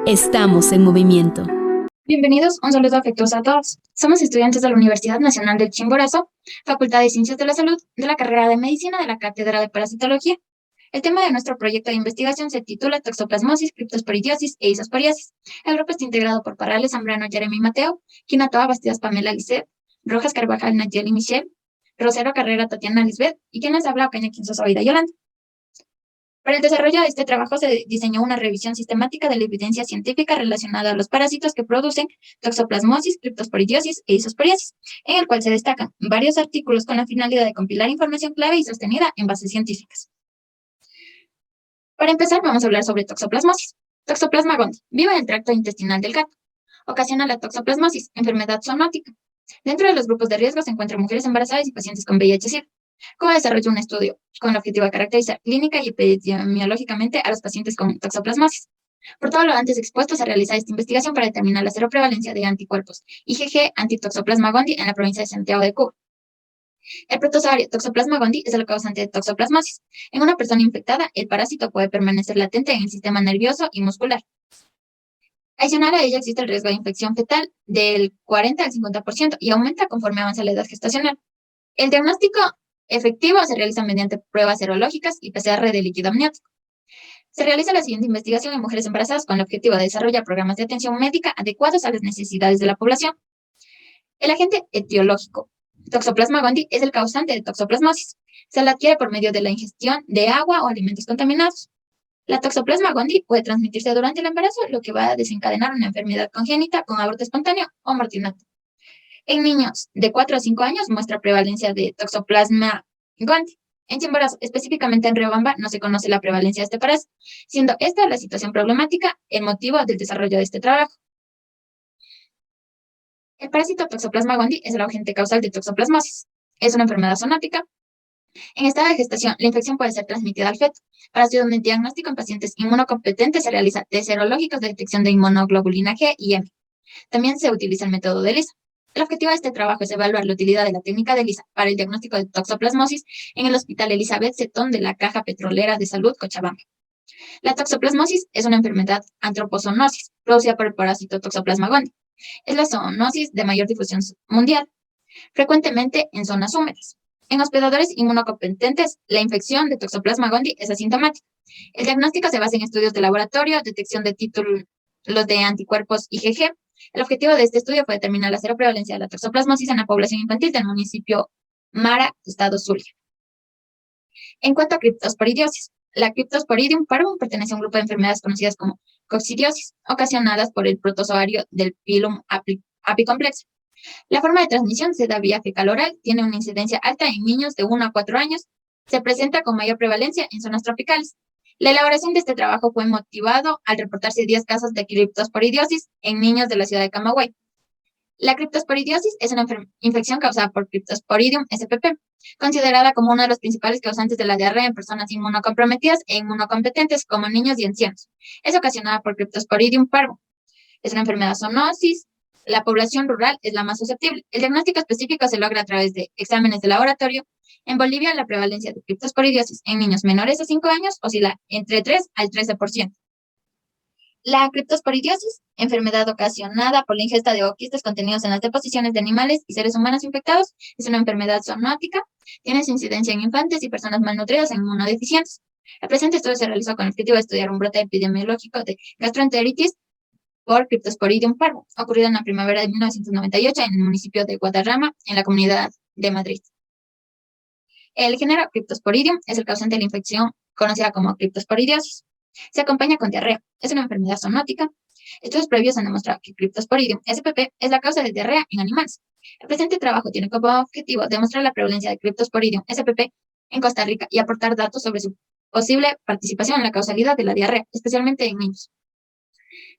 Estamos en movimiento. Bienvenidos, un saludo afectuoso a todos. Somos estudiantes de la Universidad Nacional del Chimborazo, Facultad de Ciencias de la Salud, de la carrera de Medicina de la Cátedra de Parasitología. El tema de nuestro proyecto de investigación se titula Toxoplasmosis, Criptosporidiosis e Isosporiasis. El grupo está integrado por Parales Zambrano, Jeremy Mateo, Quinatoa Bastidas Pamela Lisset, Rojas Carvajal Nayeli Michelle, Rosero Carrera Tatiana Lisbeth y quien les habla Ocaña Quinzosa Vida Yolanda. Para el desarrollo de este trabajo se diseñó una revisión sistemática de la evidencia científica relacionada a los parásitos que producen toxoplasmosis, criptosporidiosis e isosporiasis, en el cual se destacan varios artículos con la finalidad de compilar información clave y sostenida en bases científicas. Para empezar, vamos a hablar sobre toxoplasmosis. Toxoplasma gondii vive en el tracto intestinal del gato. Ocasiona la toxoplasmosis, enfermedad zoonótica. Dentro de los grupos de riesgo se encuentran mujeres embarazadas y pacientes con VIH-Sida. ¿Cómo desarrolla un estudio con el objetivo de caracterizar clínica y epidemiológicamente a los pacientes con toxoplasmosis? Por todo lo antes expuesto, se realiza esta investigación para determinar la seroprevalencia de anticuerpos IgG antitoxoplasma gondii en la provincia de Santiago de Cuba. El protozoario Toxoplasma gondii es el causante de toxoplasmosis. En una persona infectada, el parásito puede permanecer latente en el sistema nervioso y muscular. Adicional a ello, existe el riesgo de infección fetal del 40 al 50% y aumenta conforme avanza la edad gestacional. El diagnóstico efectivo se realiza mediante pruebas serológicas y PCR de líquido amniótico. Se realiza la siguiente investigación en mujeres embarazadas con el objetivo de desarrollar programas de atención médica adecuados a las necesidades de la población. El agente etiológico. Toxoplasma gondii es el causante de toxoplasmosis. Se la adquiere por medio de la ingestión de agua o alimentos contaminados. La toxoplasma gondii puede transmitirse durante el embarazo, lo que va a desencadenar una enfermedad congénita con aborto espontáneo o mortinato. En niños de 4 a 5 años muestra prevalencia de toxoplasma gondii. En Chimborazo, específicamente en Riobamba, no se conoce la prevalencia de este parásito, siendo esta la situación problemática el motivo del desarrollo de este trabajo. El parásito Toxoplasma gondii es el agente causal de toxoplasmosis. Es una enfermedad zoonótica. En estado de gestación, la infección puede ser transmitida al feto. Para su diagnóstico en pacientes inmunocompetentes se realiza test serológicos de detección de inmunoglobulina G y M. También se utiliza el método de ELISA. El objetivo de este trabajo es evaluar la utilidad de la técnica de ELISA para el diagnóstico de toxoplasmosis en el Hospital Elizabeth Setón de la Caja Petrolera de Salud, Cochabamba. La toxoplasmosis es una enfermedad antropozoonoses producida por el parásito Toxoplasma gondii. Es la zoonosis de mayor difusión mundial, frecuentemente en zonas húmedas. En hospedadores inmunocompetentes, la infección de Toxoplasma gondii es asintomática. El diagnóstico se basa en estudios de laboratorio, detección de títulos de anticuerpos IgG. El objetivo de este estudio fue determinar la seroprevalencia de la toxoplasmosis en la población infantil del municipio Mara, estado Zulia. En cuanto a criptosporidiosis, la Cryptosporidium parvum pertenece a un grupo de enfermedades conocidas como coccidiosis, ocasionadas por el protozoario del Pilum apicomplex. La forma de transmisión se da vía fecal oral, tiene una incidencia alta en niños de 1 a 4 años, se presenta con mayor prevalencia en zonas tropicales. La elaboración de este trabajo fue motivado al reportarse 10 casos de criptosporidiosis en niños de la ciudad de Camagüey. La criptosporidiosis es una infección causada por Cryptosporidium spp, considerada como uno de los principales causantes de la diarrea en personas inmunocomprometidas e inmunocompetentes como niños y ancianos. Es ocasionada por Cryptosporidium parvum. Es una enfermedad zoonosis. La población rural es la más susceptible. El diagnóstico específico se logra a través de exámenes de laboratorio. En Bolivia, la prevalencia de criptosporidiosis en niños menores a 5 años oscila entre 3 al 13%. La criptosporidiosis, enfermedad ocasionada por la ingesta de oquistes contenidos en las deposiciones de animales y seres humanos infectados, es una enfermedad zoonótica. Tiene su incidencia en infantes y personas malnutridas e inmunodeficientes. El presente estudio se realizó con el objetivo de estudiar un brote epidemiológico de gastroenteritis por Cryptosporidium parvum, ocurrido en la primavera de 1998 en el municipio de Guadarrama, en la Comunidad de Madrid. El género Cryptosporidium es el causante de la infección conocida como criptosporidiosis. Se acompaña con diarrea. Es una enfermedad zoonótica. Estudios previos han demostrado que Cryptosporidium spp es la causa de diarrea en animales. El presente trabajo tiene como objetivo demostrar la prevalencia de Cryptosporidium spp en Costa Rica y aportar datos sobre su posible participación en la causalidad de la diarrea, especialmente en niños.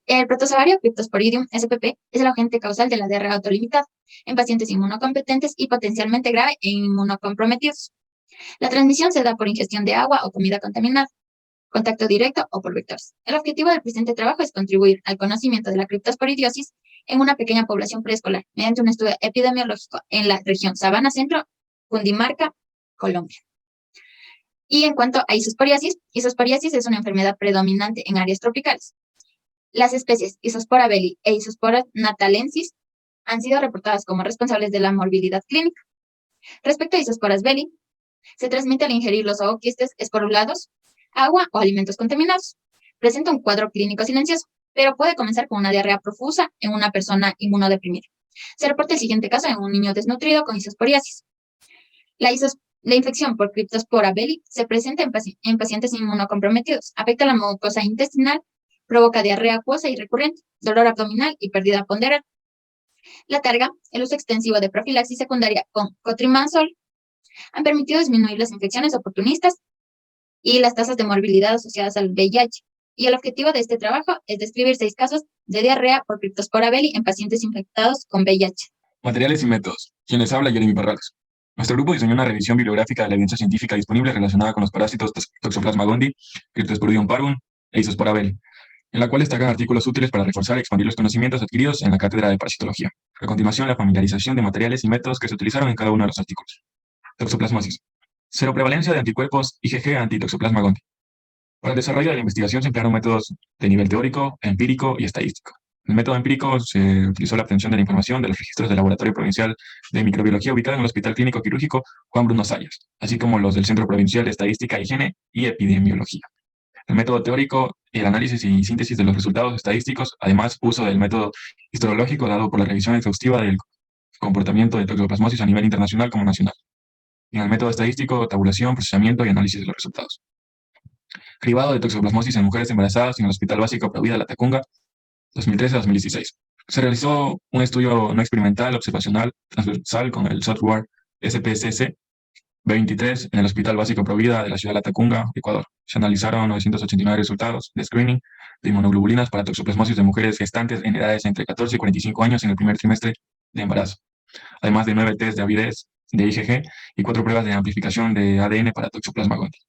El protozoario Cryptosporidium spp es el agente causal de la diarrea autolimitada en pacientes inmunocompetentes y potencialmente grave e inmunocomprometidos. La transmisión se da por ingestión de agua o comida contaminada, contacto directo o por vectores. El objetivo del presente trabajo es contribuir al conocimiento de la criptosporidiosis en una pequeña población preescolar mediante un estudio epidemiológico en la región Sabana Centro, Cundinamarca, Colombia. Y en cuanto a isosporiasis es una enfermedad predominante en áreas tropicales. Las especies Isospora belli e Isospora natalensis han sido reportadas como responsables de la morbilidad clínica. Respecto a Isosporas belli, se transmite al ingerir los ooquistes esporulados, agua o alimentos contaminados. Presenta un cuadro clínico silencioso, pero puede comenzar con una diarrea profusa en una persona inmunodeprimida. Se reporta el siguiente caso en un niño desnutrido con isosporiasis. La infección por Cryptospora belli se presenta en pacientes inmunocomprometidos, afecta la mucosa intestinal, provoca diarrea acuosa y recurrente, dolor abdominal y pérdida ponderal. La targa, el uso extensivo de profilaxis secundaria con cotrimansol, han permitido disminuir las infecciones oportunistas y las tasas de morbilidad asociadas al VIH. Y el objetivo de este trabajo es describir 6 casos de diarrea por Cryptospora belli en pacientes infectados con VIH. Materiales y métodos. Quien les habla, Jeremy Parrales. Nuestro grupo diseñó una revisión bibliográfica de la evidencia científica disponible relacionada con los parásitos Toxoplasma gondii, Cryptosporidium parvum e Isospora belli, en la cual destacan artículos útiles para reforzar y expandir los conocimientos adquiridos en la cátedra de parasitología. A continuación, la familiarización de materiales y métodos que se utilizaron en cada uno de los artículos. Toxoplasmosis. Cero prevalencia de anticuerpos IgG anti-Toxoplasma gondii. Para el desarrollo de la investigación se emplearon métodos de nivel teórico, empírico y estadístico. En el método empírico se utilizó la obtención de la información de los registros del Laboratorio Provincial de Microbiología ubicado en el Hospital Clínico Quirúrgico Juan Bruno Zayas, así como los del Centro Provincial de Estadística, Higiene y Epidemiología. El método teórico, el análisis y síntesis de los resultados estadísticos, además uso del método histológico dado por la revisión exhaustiva del comportamiento de toxoplasmosis a nivel internacional como nacional. En el método estadístico, tabulación, procesamiento y análisis de los resultados. Cribado de toxoplasmosis en mujeres embarazadas en el Hospital Básico Provida La Tacunga, 2013 a 2016. Se realizó un estudio no experimental, observacional, transversal con el software SPSS 23 en el Hospital Básico Provida de la ciudad de La Tacunga, Ecuador. Se analizaron 989 resultados de screening de inmunoglobulinas para toxoplasmosis de mujeres gestantes en edades entre 14 y 45 años en el primer trimestre de embarazo, además de 9 test de avidez de IgG y 4 pruebas de amplificación de ADN para Toxoplasma gondii,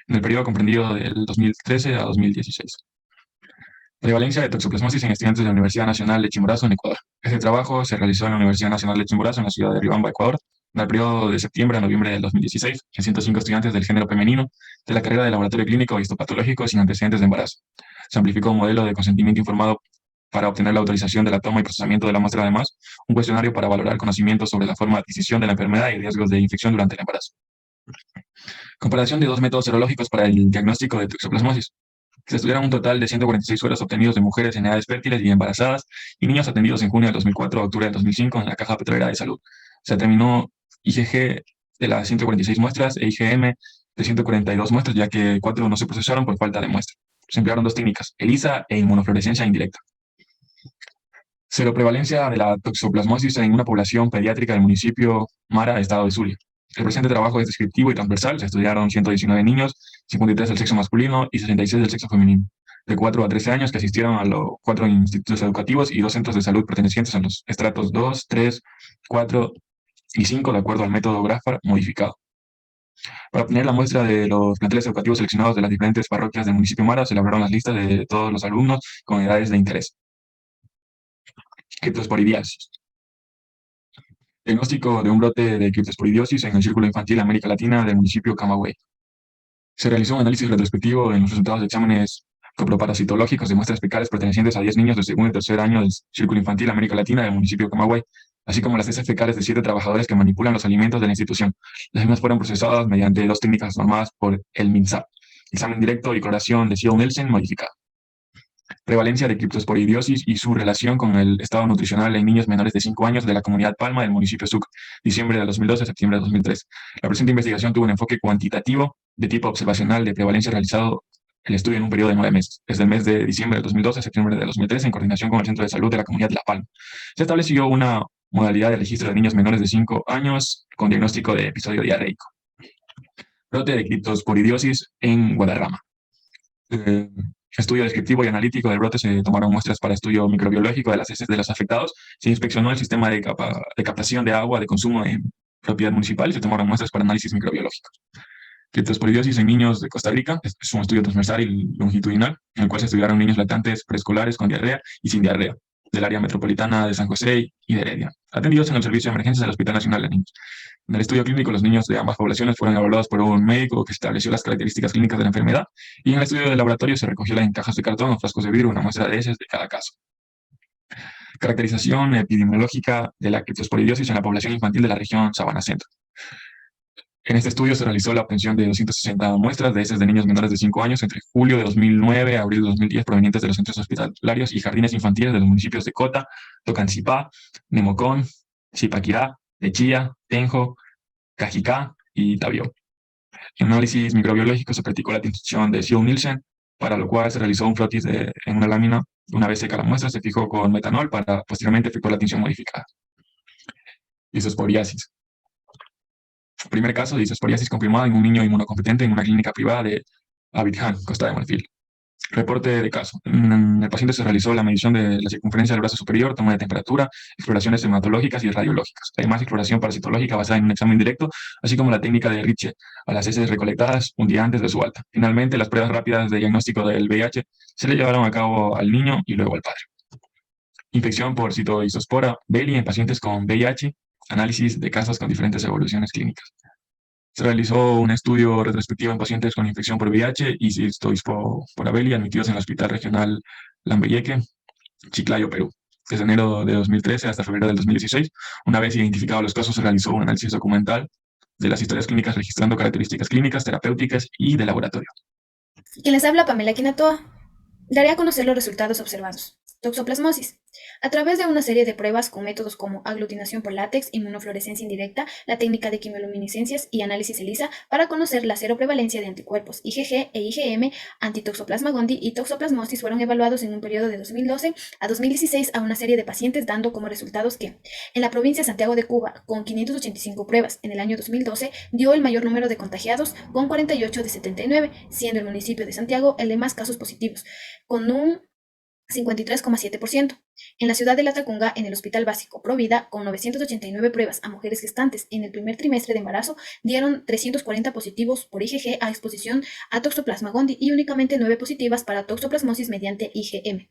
en el periodo comprendido del 2013 a 2016. Prevalencia de toxoplasmosis en estudiantes de la Universidad Nacional de Chimborazo en Ecuador. Este trabajo se realizó en la Universidad Nacional de Chimborazo en la ciudad de Riobamba, Ecuador, en el periodo de septiembre a noviembre del 2016, en 105 estudiantes del género femenino de la carrera de laboratorio clínico e histopatológico sin antecedentes de embarazo. Se amplificó un modelo de consentimiento informado para obtener la autorización de la toma y procesamiento de la muestra, además, un cuestionario para valorar conocimientos sobre la forma de adquisición de la enfermedad y riesgos de infección durante el embarazo. Comparación de 2 métodos serológicos para el diagnóstico de toxoplasmosis. Se estudiaron un total de 146 sueros obtenidos de mujeres en edades fértiles y embarazadas y niños atendidos en junio del 2004 a octubre del 2005 en la Caja Petrolera de Salud. Se determinó IgG de las 146 muestras e IgM de 142 muestras, ya que 4 no se procesaron por falta de muestra. Se emplearon 2 técnicas, ELISA e inmunofluorescencia indirecta. Cero prevalencia de la toxoplasmosis en una población pediátrica del municipio Mara, estado de Zulia. El presente trabajo es descriptivo y transversal. Se estudiaron 119 niños, 53 del sexo masculino y 66 del sexo femenino, de 4 a 13 años, que asistieron a los 4 institutos educativos y 2 centros de salud pertenecientes a los estratos 2, 3, 4 y 5, de acuerdo al método GRAFAR modificado. Para obtener la muestra de los planteles educativos seleccionados de las diferentes parroquias del municipio Mara, se elaboraron las listas de todos los alumnos con edades de interés. Cryptosporidiasis. Diagnóstico de un brote de criptosporidiosis en el Círculo Infantil América Latina del municipio Camagüey. Se realizó un análisis retrospectivo en los resultados de exámenes coproparasitológicos de muestras fecales pertenecientes a 10 niños de segundo y tercer año del Círculo Infantil América Latina del municipio Camagüey, así como las heces fecales de 7 trabajadores que manipulan los alimentos de la institución. Las mismas fueron procesadas mediante 2 técnicas normadas por el MINSAP: examen directo y cloración de Seale-Nielsen modificada. Prevalencia de criptosporidiosis y su relación con el estado nutricional en niños menores de 5 años de la comunidad Palma del municipio Sucre, diciembre de 2012 a septiembre de 2003. La presente investigación tuvo un enfoque cuantitativo de tipo observacional de prevalencia realizado el estudio en un periodo de 9 meses, desde el mes de diciembre de 2012 a septiembre de 2013, en coordinación con el Centro de Salud de la Comunidad de La Palma. Se estableció una modalidad de registro de niños menores de 5 años con diagnóstico de episodio diarreico. Brote de criptosporidiosis en Guadarrama. Estudio descriptivo y analítico del brote. Se tomaron muestras para estudio microbiológico de las heces de los afectados. Se inspeccionó el sistema de captación de agua de consumo en propiedad municipal y se tomaron muestras para análisis microbiológico. Criptosporidiosis en niños de Costa Rica. Es un estudio transversal y longitudinal en el cual se estudiaron niños lactantes preescolares con diarrea y sin diarrea. del área metropolitana de San José y de Heredia, atendidos en el servicio de emergencias del Hospital Nacional de Niños. En el estudio clínico, los niños de ambas poblaciones fueron evaluados por un médico que estableció las características clínicas de la enfermedad, y en el estudio de laboratorio se recogió en cajas de cartón o frascos de vidrio una muestra de heces de cada caso. Caracterización epidemiológica de la criptosporidiosis en la población infantil de la región Sabana Centro. En este estudio se realizó la obtención de 260 muestras de heces de niños menores de 5 años entre julio de 2009 a abril de 2010, provenientes de los centros hospitalarios y jardines infantiles de los municipios de Cota, Tocancipá, Nemocón, Zipaquirá, Lechía, Tenjo, Cajicá y Tabió. En análisis microbiológico se practicó la tinción de Sioux-Nielsen, para lo cual se realizó un frotis en una lámina. Una vez seca la muestra, se fijó con metanol para posteriormente efectuar la tinción modificada. Isosporiasis. Primer caso de isosporiasis confirmada en un niño inmunocompetente en una clínica privada de Abidjan, Costa de Marfil. Reporte de caso. En el paciente se realizó la medición de la circunferencia del brazo superior, toma de temperatura, exploraciones hematológicas y radiológicas. Además, exploración parasitológica basada en un examen directo, así como la técnica de Ritchie a las heces recolectadas un día antes de su alta. Finalmente, las pruebas rápidas de diagnóstico del VIH se le llevaron a cabo al niño y luego al padre. Infección por citoisospora belli en pacientes con VIH, análisis de casos con diferentes evoluciones clínicas. Se realizó un estudio retrospectivo en pacientes con infección por VIH y cistoispora belli admitidos en el Hospital Regional Lambayeque, Chiclayo, Perú. Desde enero de 2013 hasta febrero del 2016, una vez identificados los casos, se realizó un análisis documental de las historias clínicas registrando características clínicas, terapéuticas y de laboratorio. Quien les habla, Pamela Quinatoa. Daré a conocer los resultados observados. Toxoplasmosis. A través de una serie de pruebas con métodos como aglutinación por látex, inmunofluorescencia indirecta, la técnica de quimioluminiscencias y análisis ELISA para conocer la seroprevalencia de anticuerpos IgG e IgM, antitoxoplasma gondii y toxoplasmosis fueron evaluados en un periodo de 2012 a 2016 a una serie de pacientes, dando como resultados que en la provincia de Santiago de Cuba, con 585 pruebas en el año 2012, dio el mayor número de contagiados con 48 de 79, siendo el municipio de Santiago el de más casos positivos, con un 53,7%. En la ciudad de Latacunga, en el Hospital Básico Provida, con 989 pruebas a mujeres gestantes en el primer trimestre de embarazo, dieron 340 positivos por IgG a exposición a Toxoplasma gondii y únicamente 9 positivas para toxoplasmosis mediante IgM.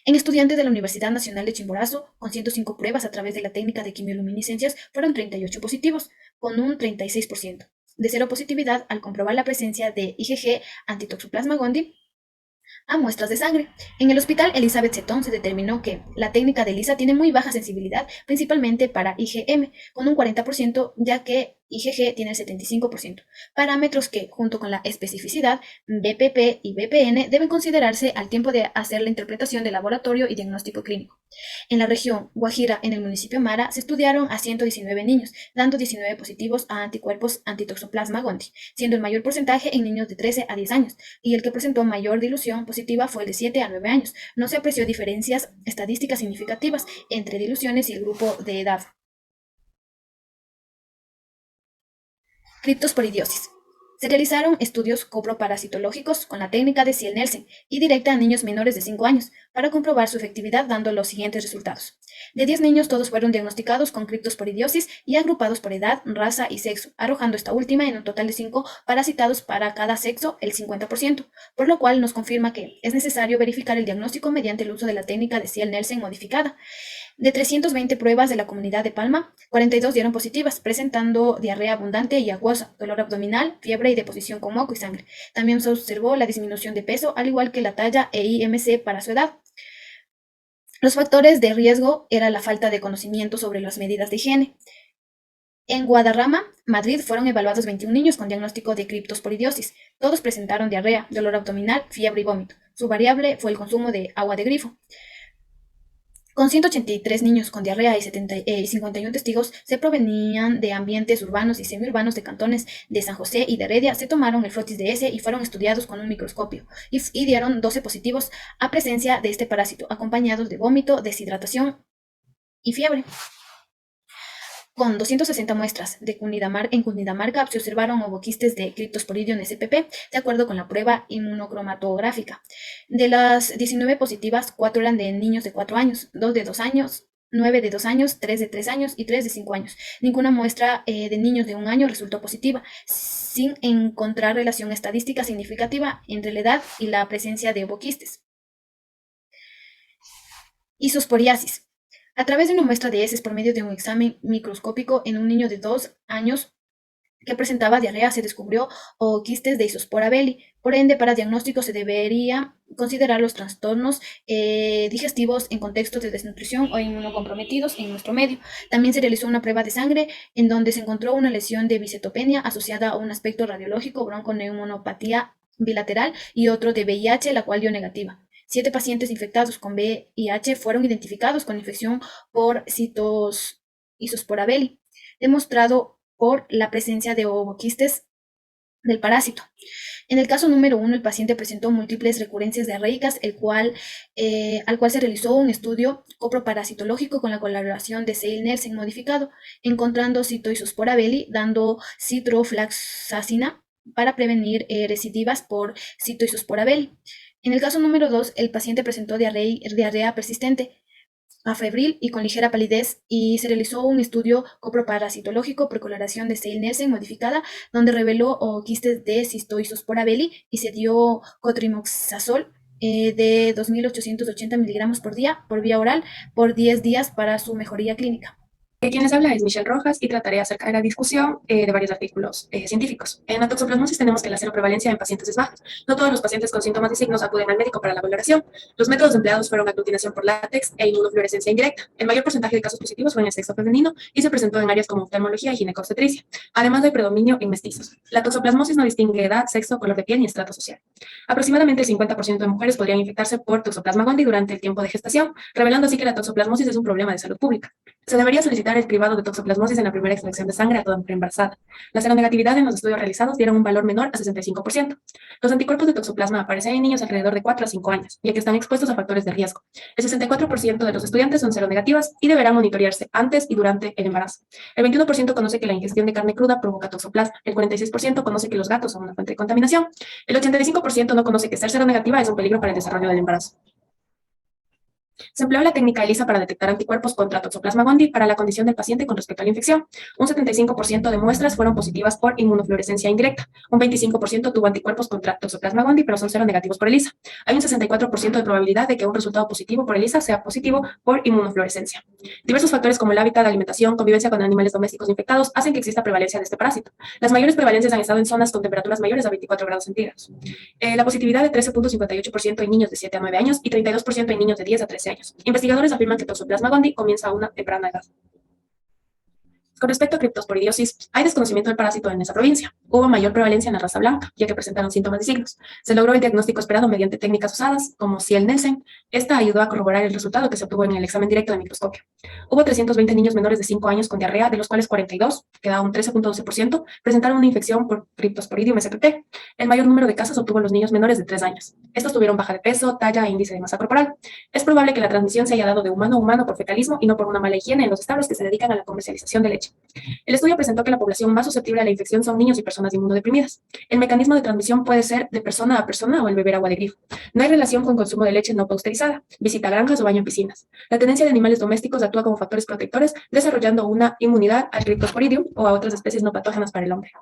En estudiantes de la Universidad Nacional de Chimborazo, con 105 pruebas a través de la técnica de quimioluminiscencias, fueron 38 positivos, con un 36% de cero positividad al comprobar la presencia de IgG antitoxoplasma gondii a muestras de sangre. En el hospital Elizabeth Setón se determinó que la técnica de ELISA tiene muy baja sensibilidad, principalmente para IgM, con un 40%, ya que IgG tiene el 75%. Parámetros que, junto con la especificidad, BPP y BPN, deben considerarse al tiempo de hacer la interpretación de laboratorio y diagnóstico clínico. En la región Guajira, en el municipio Mara, se estudiaron a 119 niños, dando 19 positivos a anticuerpos antitoxoplasma gondii, siendo el mayor porcentaje en niños de 13 a 10 años, y el que presentó mayor dilución positiva fue el de 7 a 9 años. No se apreció diferencias estadísticas significativas entre diluciones y el grupo de edad. Criptosporidiosis. Se realizaron estudios coproparasitológicos con la técnica de Ziel-Nielsen y directa a niños menores de 5 años para comprobar su efectividad, dando los siguientes resultados. De 10 niños, todos fueron diagnosticados con criptosporidiosis y agrupados por edad, raza y sexo, arrojando esta última en un total de 5 parasitados para cada sexo, el 50%, por lo cual nos confirma que es necesario verificar el diagnóstico mediante el uso de la técnica de Ziel-Nielsen modificada. De 320 pruebas de la comunidad de Palma, 42 dieron positivas, presentando diarrea abundante y acuosa, dolor abdominal, fiebre y deposición con moco y sangre. También se observó la disminución de peso, al igual que la talla e IMC para su edad. Los factores de riesgo era la falta de conocimiento sobre las medidas de higiene. En Guadarrama, Madrid, fueron evaluados 21 niños con diagnóstico de criptosporidiosis. Todos presentaron diarrea, dolor abdominal, fiebre y vómito. Su variable fue el consumo de agua de grifo. Con 183 niños con diarrea y 51 testigos se provenían de ambientes urbanos y semiurbanos de cantones de San José y de Heredia, se tomaron el frotis de S y fueron estudiados con un microscopio y dieron 12 positivos a presencia de este parásito, acompañados de vómito, deshidratación y fiebre. Con 260 muestras en Cundinamarca se observaron ovoquistes de Cryptosporidium spp, de acuerdo con la prueba inmunocromatográfica. De las 19 positivas, 4 eran de niños de 4 años, 2 de 2 años, 9 de 2 años, 3 de 3 años y 3 de 5 años. Ninguna muestra de niños de 1 año resultó positiva, sin encontrar relación estadística significativa entre la edad y la presencia de ovoquistes. Isosporiasis. A través de una muestra de heces por medio de un examen microscópico en un niño de 2 años que presentaba diarrea, se descubrió quistes de Isospora belli. Por ende, para diagnóstico se debería considerar los trastornos digestivos en contextos de desnutrición o inmunocomprometidos en nuestro medio. También se realizó una prueba de sangre en donde se encontró una lesión de bicetopenia asociada a un aspecto radiológico, bronconeumonopatía bilateral y otro de VIH, la cual dio negativa. 7 pacientes infectados con VIH fueron identificados con infección por Isospora belli, demostrado por la presencia de ovoquistes del parásito. En el caso número 1, el paciente presentó múltiples recurrencias diarreicas, al cual se realizó un estudio coproparasitológico con la colaboración de Seil-Nielsen modificado, encontrando Isospora belli, dando citrofloxacina para prevenir recidivas por Isospora belli. En el caso número 2, el paciente presentó diarrea persistente, febril y con ligera palidez, y se realizó un estudio coproparasitológico por coloración de Seil-Nielsen modificada, donde reveló quistes de Isospora belli y se dio cotrimoxazol de 2.880 miligramos por día por vía oral por 10 días para su mejoría clínica. Quien les habla es Michelle Rojas y trataré acerca de la discusión de varios artículos científicos. En la toxoplasmosis tenemos que la seroprevalencia en pacientes es baja. No todos los pacientes con síntomas y signos acuden al médico para la valoración. Los métodos empleados fueron aglutinación por látex e inmunofluorescencia indirecta. El mayor porcentaje de casos positivos fue en el sexo femenino y se presentó en áreas como oftalmología y ginecobstetricia. Además hay predominio en mestizos. La toxoplasmosis no distingue edad, sexo, color de piel ni estrato social. Aproximadamente el 50% de mujeres podrían infectarse por Toxoplasma gondii durante el tiempo de gestación, revelando así que la toxoplasmosis es un problema de salud pública. Se debería solicitar el cribado de toxoplasmosis en la primera extracción de sangre a toda mujer embarazada. La seronegatividad en los estudios realizados dieron un valor menor a 65%. Los anticuerpos de toxoplasma aparecen en niños alrededor de 4 a 5 años, ya que están expuestos a factores de riesgo. El 64% de los estudiantes son seronegativas y deberán monitorearse antes y durante el embarazo. El 21% conoce que la ingestión de carne cruda provoca toxoplasma. El 46% conoce que los gatos son una fuente de contaminación. El 85% no conoce que ser seronegativa es un peligro para el desarrollo del embarazo. Se empleó la técnica ELISA para detectar anticuerpos contra Toxoplasma gondii para la condición del paciente con respecto a la infección. Un 75% de muestras fueron positivas por inmunofluorescencia indirecta. Un 25% tuvo anticuerpos contra Toxoplasma gondii, pero son seronegativos por ELISA. Hay un 64% de probabilidad de que un resultado positivo por ELISA sea positivo por inmunofluorescencia. Diversos factores como el hábitat, la alimentación, convivencia con animales domésticos infectados hacen que exista prevalencia de este parásito. Las mayores prevalencias han estado en zonas con temperaturas mayores a 24 grados centígrados. La positividad de 13.58% en niños de 7 a 9 años y 32% en niños de 10 a 13 años. Investigadores afirman que Toxoplasma gondii comienza a una temprana edad. Con respecto a Cryptosporidiosis, hay desconocimiento del parásito en esa provincia. Hubo mayor prevalencia en la raza blanca, ya que presentaron síntomas y signos. Se logró el diagnóstico esperado mediante técnicas usadas, como Seil-Nielsen. Esta ayudó a corroborar el resultado que se obtuvo en el examen directo de microscopio. Hubo 320 niños menores de 5 años con diarrea, de los cuales 42, que da un 13.12%, presentaron una infección por Cryptosporidium spp. El mayor número de casos obtuvo los niños menores de 3 años. Estos tuvieron baja de peso, talla e índice de masa corporal. Es probable que la transmisión se haya dado de humano a humano por fecalismo y no por una mala higiene en los establos que se dedican a la comercialización de leche. El estudio presentó que la población más susceptible a la infección son niños y personas inmunodeprimidas. El mecanismo de transmisión puede ser de persona a persona o al beber agua de grifo. No hay relación con consumo de leche no pasteurizada, visita granjas o baño en piscinas. La tenencia de animales domésticos actúa como factores protectores, desarrollando una inmunidad al Cryptosporidium o a otras especies no patógenas para el hombre.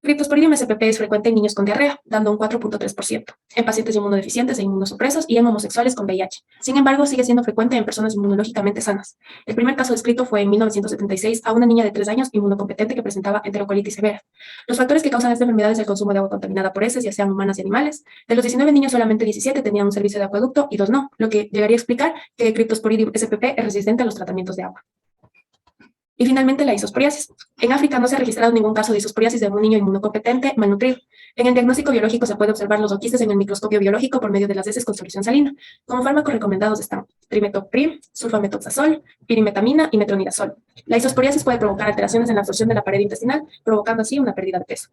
Cryptosporidium spp es frecuente en niños con diarrea, dando un 4.3%, en pacientes inmunodeficientes e inmunosupresos y en homosexuales con VIH. Sin embargo, sigue siendo frecuente en personas inmunológicamente sanas. El primer caso descrito fue en 1976 a una niña de 3 años inmunocompetente que presentaba enterocolitis severa. Los factores que causan esta enfermedad es el consumo de agua contaminada por heces, ya sean humanas y animales. De los 19 niños, solamente 17 tenían un servicio de acueducto y 2 no, lo que llegaría a explicar que Cryptosporidium spp es resistente a los tratamientos de agua. Y finalmente, la isosporiasis. En África no se ha registrado ningún caso de isosporiasis de un niño inmunocompetente malnutrido. En el diagnóstico biológico se puede observar los oquistes en el microscopio biológico por medio de las heces con solución salina. Como fármacos recomendados están trimetopril, sulfametoxazol, pirimetamina y metronidazol. La isosporiasis puede provocar alteraciones en la absorción de la pared intestinal, provocando así una pérdida de peso.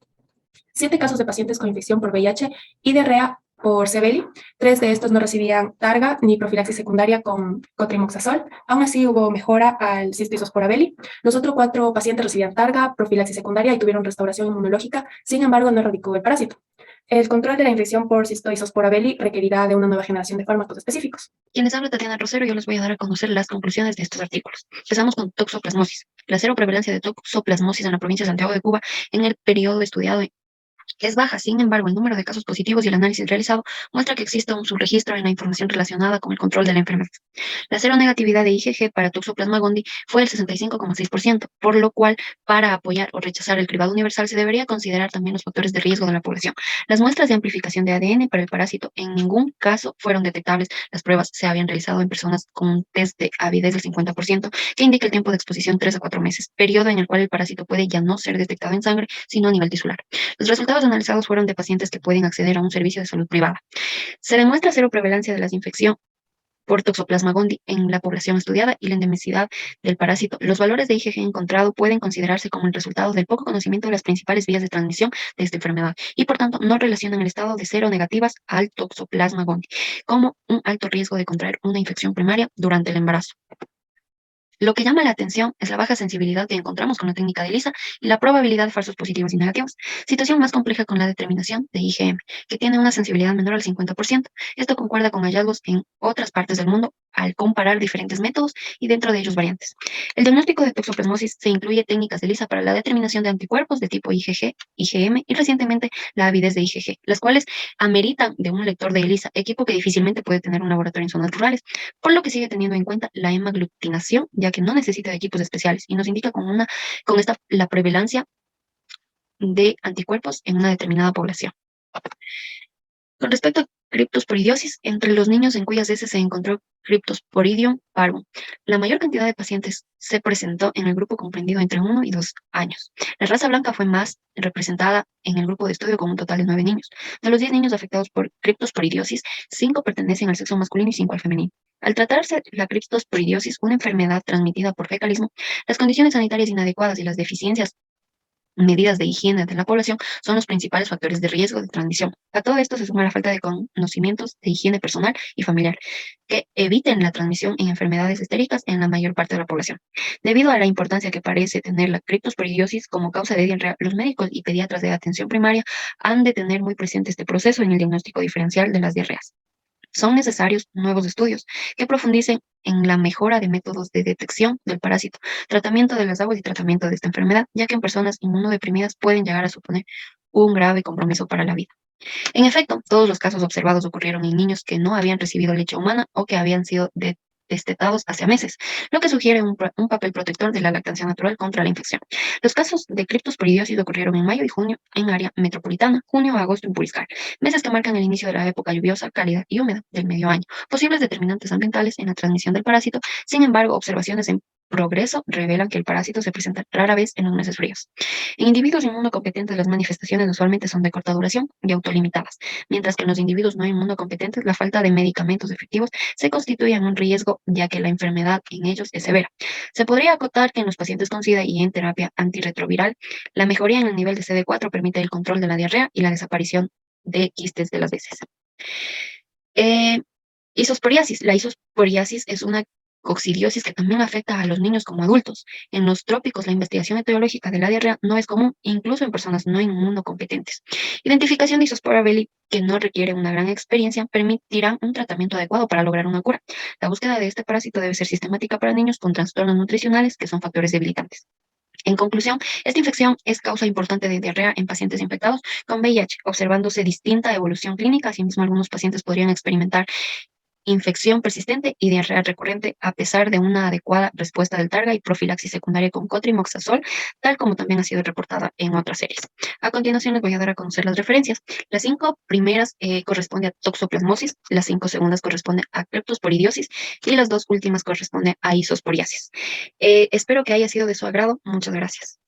7 casos de pacientes con infección por VIH y diarrea por C. belli. 3 de estos no recibían targa ni profilaxis secundaria con cotrimoxazol. Aún así hubo mejora al Isospora belli. Los otros 4 pacientes recibían targa, profilaxis secundaria y tuvieron restauración inmunológica. Sin embargo, no erradicó el parásito. El control de la infección por Isospora belli requerirá de una nueva generación de fármacos específicos. Quienes habla Tatiana Rosero, yo les voy a dar a conocer las conclusiones de estos artículos. Empezamos con toxoplasmosis. La seroprevalencia de toxoplasmosis en la provincia de Santiago de Cuba en el periodo estudiado es baja. Sin embargo, el número de casos positivos y el análisis realizado muestra que existe un subregistro en la información relacionada con el control de la enfermedad. La seronegatividad de IgG para Toxoplasma gondii fue el 65,6%, por lo cual, para apoyar o rechazar el cribado universal, se debería considerar también los factores de riesgo de la población. Las muestras de amplificación de ADN para el parásito en ningún caso fueron detectables. Las pruebas se habían realizado en personas con un test de avidez del 50%, que indica el tiempo de exposición 3 a 4 meses, periodo en el cual el parásito puede ya no ser detectado en sangre, sino a nivel tisular. Los resultados analizados fueron de pacientes que pueden acceder a un servicio de salud privada. Se demuestra cero prevalencia de la infección por Toxoplasma gondii en la población estudiada y la endemicidad del parásito. Los valores de IgG encontrado pueden considerarse como el resultado del poco conocimiento de las principales vías de transmisión de esta enfermedad y, por tanto, no relacionan el estado de seronegativas al Toxoplasma gondii como un alto riesgo de contraer una infección primaria durante el embarazo. Lo que llama la atención es la baja sensibilidad que encontramos con la técnica de ELISA y la probabilidad de falsos positivos y negativos. Situación más compleja con la determinación de IgM, que tiene una sensibilidad menor al 50%. Esto concuerda con hallazgos en otras partes del mundo al comparar diferentes métodos y dentro de ellos variantes. El diagnóstico de toxoplasmosis se incluye técnicas de ELISA para la determinación de anticuerpos de tipo IgG, IgM y recientemente la avidez de IgG, las cuales ameritan de un lector de ELISA, equipo que difícilmente puede tener un laboratorio en zonas rurales, por lo que sigue teniendo en cuenta la hemaglutinación, ya que no necesita de equipos especiales y nos indica con esta la prevalencia de anticuerpos en una determinada población. Con respecto a criptosporidiosis, entre los niños en cuyas heces se encontró Cryptosporidium parvum, la mayor cantidad de pacientes se presentó en el grupo comprendido entre 1 y 2 años. La raza blanca fue más representada en el grupo de estudio con un total de 9 niños. De los 10 niños afectados por criptosporidiosis, 5 pertenecen al sexo masculino y 5 al femenino. Al tratarse la criptosporidiosis, una enfermedad transmitida por fecalismo, las condiciones sanitarias inadecuadas y las deficiencias medidas de higiene de la población son los principales factores de riesgo de transmisión. A todo esto se suma la falta de conocimientos de higiene personal y familiar que eviten la transmisión en enfermedades estéricas en la mayor parte de la población. Debido a la importancia que parece tener la criptosporidiosis como causa de diarrea, los médicos y pediatras de atención primaria han de tener muy presente este proceso en el diagnóstico diferencial de las diarreas. Son necesarios nuevos estudios que profundicen en la mejora de métodos de detección del parásito, tratamiento de las aguas y tratamiento de esta enfermedad, ya que en personas inmunodeprimidas pueden llegar a suponer un grave compromiso para la vida. En efecto, todos los casos observados ocurrieron en niños que no habían recibido leche humana o que habían sido destetados hace meses, lo que sugiere un papel protector de la lactancia natural contra la infección. Los casos de criptosporidiosis ocurrieron en mayo y junio en área metropolitana, junio a agosto en Puriscal, meses que marcan el inicio de la época lluviosa, cálida y húmeda del medio año. Posibles determinantes ambientales en la transmisión del parásito, sin embargo, observaciones en progreso revelan que el parásito se presenta rara vez en los meses fríos. En individuos inmunocompetentes, las manifestaciones usualmente son de corta duración y autolimitadas, mientras que en los individuos no inmunocompetentes, la falta de medicamentos efectivos se constituye en un riesgo, ya que la enfermedad en ellos es severa. Se podría acotar que en los pacientes con SIDA y en terapia antirretroviral, la mejoría en el nivel de CD4 permite el control de la diarrea y la desaparición de quistes de las heces. Isosporiasis. La isosporiasis es una coccidiosis que también afecta a los niños como adultos. En los trópicos, la investigación etiológica de la diarrea no es común, incluso en personas no inmunocompetentes. Identificación de Isospora belli, que no requiere una gran experiencia, permitirá un tratamiento adecuado para lograr una cura. La búsqueda de este parásito debe ser sistemática para niños con trastornos nutricionales, que son factores debilitantes. En conclusión, esta infección es causa importante de diarrea en pacientes infectados con VIH, observándose distinta evolución clínica. Asimismo, algunos pacientes podrían experimentar infección persistente y diarrea recurrente a pesar de una adecuada respuesta del targa y profilaxis secundaria con cotrimoxazol, tal como también ha sido reportada en otras series. A continuación les voy a dar a conocer las referencias. Las 5 primeras corresponden a toxoplasmosis, las 5 segundas corresponden a criptosporidiosis y las 2 últimas corresponden a isosporiasis. Espero que haya sido de su agrado. Muchas gracias.